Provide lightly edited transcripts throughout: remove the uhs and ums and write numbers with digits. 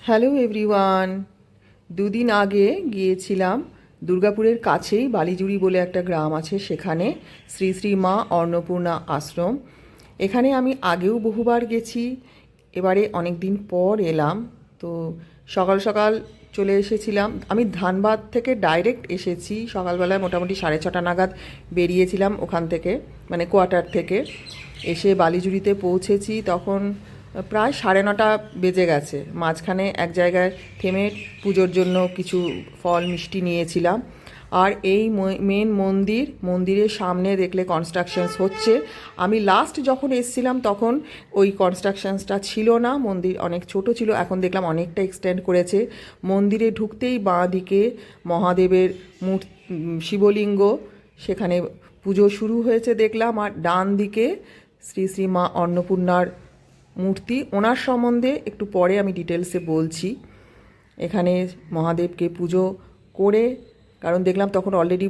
Hello everyone. দুদিন আগে গিয়েছিলাম দুর্গাপুরের কাছেই বালিজুড়ি বলে একটা গ্রাম আছে, সেখানে শ্রী শ্রী মা অন্নপূর্ণা আশ্রম। এখানে আমি আগেও বহুবার গেছি, এবারে অনেক দিন পর এলাম। তো সকাল সকাল চলে এসেছিলাম। আমি ধানবাদ থেকে ডাইরেক্ট এসেছি, সকালবেলায় মোটামুটি 6:30 নাগাদ বেরিয়েছিলাম ওখান থেকে, মানে কোয়ার্টার থেকে। এসে বালিজুড়িতে পৌঁছেছি তখন প্রায় 9:30 বেজে গেছে। মাঝখানে এক জায়গায় থেমে পুজোর জন্য কিছু ফল মিষ্টি নিয়েছিলাম। আর এই মেন মন্দিরের সামনে দেখলে কনস্ট্রাকশনস হচ্ছে। আমি লাস্ট যখন এসেছিলাম তখন ওই কনস্ট্রাকশনসটা ছিল না, মন্দির অনেক ছোট ছিল। এখন দেখলাম অনেকটা এক্সটেন্ড করেছে। মন্দিরে ঢুকতেই বাঁ দিকে মহাদেবের শিবলিঙ্গ, সেখানে পুজো শুরু হয়েছে দেখলাম। আর ডান দিকে শ্রী শ্রী মা অন্নপূর্ণার মূর্তি। ওনার সম্বন্ধে একটু পরে আমি ডিটেলসে বলছি। এখানে মহাদেবকে পুজো করে, কারণ দেখলাম তখন অলরেডি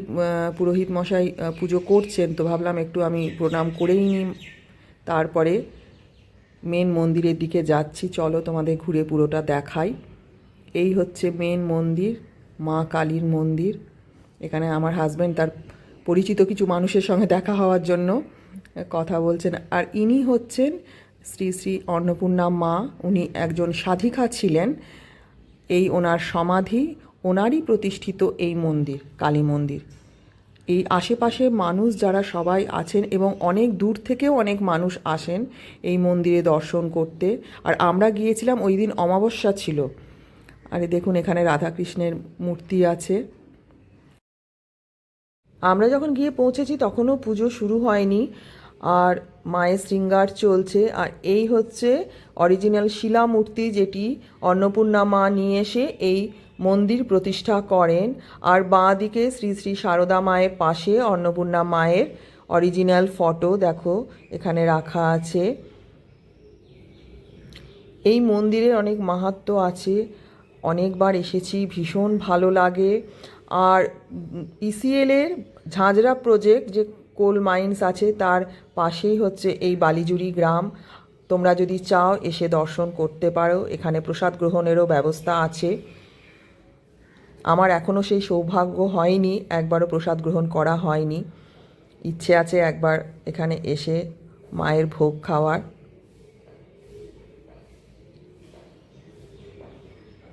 পুরোহিত মশাই পুজো করছেন, তো ভাবলাম একটু আমি প্রণাম করেই নিই, তারপরে মেন মন্দিরের দিকে যাচ্ছি। চলো তোমাদের ঘুরে পুরোটা দেখাই। এই হচ্ছে মেন মন্দির, মা কালীর মন্দির। এখানে আমার হাজব্যান্ড তার পরিচিত কিছু মানুষের সঙ্গে দেখা হওয়ার জন্য কথা বলছেন। আর ইনি হচ্ছেন শ্রী শ্রী অন্নপূর্ণা মা। উনি একজন সাধিকা ছিলেন। এই ওনার সমাধি, ওনারই প্রতিষ্ঠিত এই মন্দির, কালী মন্দির। এই আশেপাশে মানুষ যারা সবাই আছেন, এবং অনেক দূর থেকেও অনেক মানুষ আসেন এই মন্দিরে দর্শন করতে। আর আমরা গিয়েছিলাম ওই দিন অমাবস্যা ছিল। আরে দেখুন, এখানে রাধাকৃষ্ণের মূর্তি আছে। আমরা যখন গিয়ে পৌঁছেছি তখনও পুজো শুরু হয়নি, আর মায়ের শৃঙ্গার চলছে। আর এই হচ্ছে অরিজিনাল শিলা মূর্তি, যেটি অন্নপূর্ণা মা নিয়ে এসে এই মন্দির প্রতিষ্ঠা করেন। আর বাঁ দিকে শ্রী শ্রী সারদা মায়ের পাশে অন্নপূর্ণা মায়ের অরিজিনাল ফটো দেখো এখানে রাখা আছে। এই মন্দিরের অনেক মাহাত্ম্য আছে, অনেকবার এসেছি, ভীষণ ভালো লাগে। আর ইসিএলের ঝাঁঝরা প্রজেক্ট, যে কোল মাইন্স আছে, তার পাশেই হচ্ছে এই বালিজুড়ি গ্রাম। তোমরা যদি চাও এসে দর্শন করতে পারো, এখানে প্রসাদ গ্রহণেরও ব্যবস্থা আছে। আমার এখনও সেই সৌভাগ্য হয়নি, একবারও প্রসাদ গ্রহণ করা হয়নি। ইচ্ছে আছে একবার এখানে এসে মায়ের ভোগ খাওয়ার।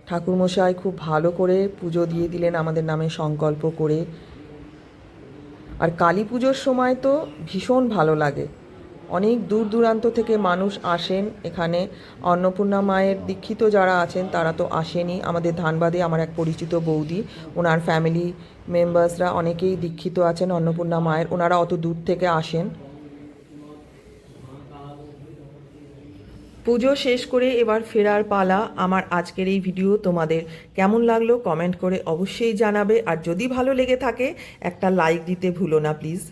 ঠাকুরমশাই খুব ভালো করে পুজো দিয়ে দিলেন আমাদের নামে সংকল্প করে। আর কালী পুজোর সময় তো ভীষণ ভালো লাগে, অনেক দূর দূরান্ত থেকে মানুষ আসেন এখানে। অন্নপূর্ণা মায়ের দীক্ষিত যারা আছেন তারা তো আসেনই। আমাদের ধানবাদে আমার এক পরিচিত বৌদি, ওনার ফ্যামিলি মেম্বার্সরা অনেকেই দীক্ষিত আছেন অন্নপূর্ণা মায়ের, ওনারা অত দূর থেকে আসেন। পুজো শেষ করে এবার ফেরার পালা। আমার আজকের এই ভিডিও তোমাদের কেমন লাগলো কমেন্ট করে অবশ্যই জানাবে। আর যদি ভালো লেগে থাকে একটা লাইক দিতে ভুলো না প্লিজ।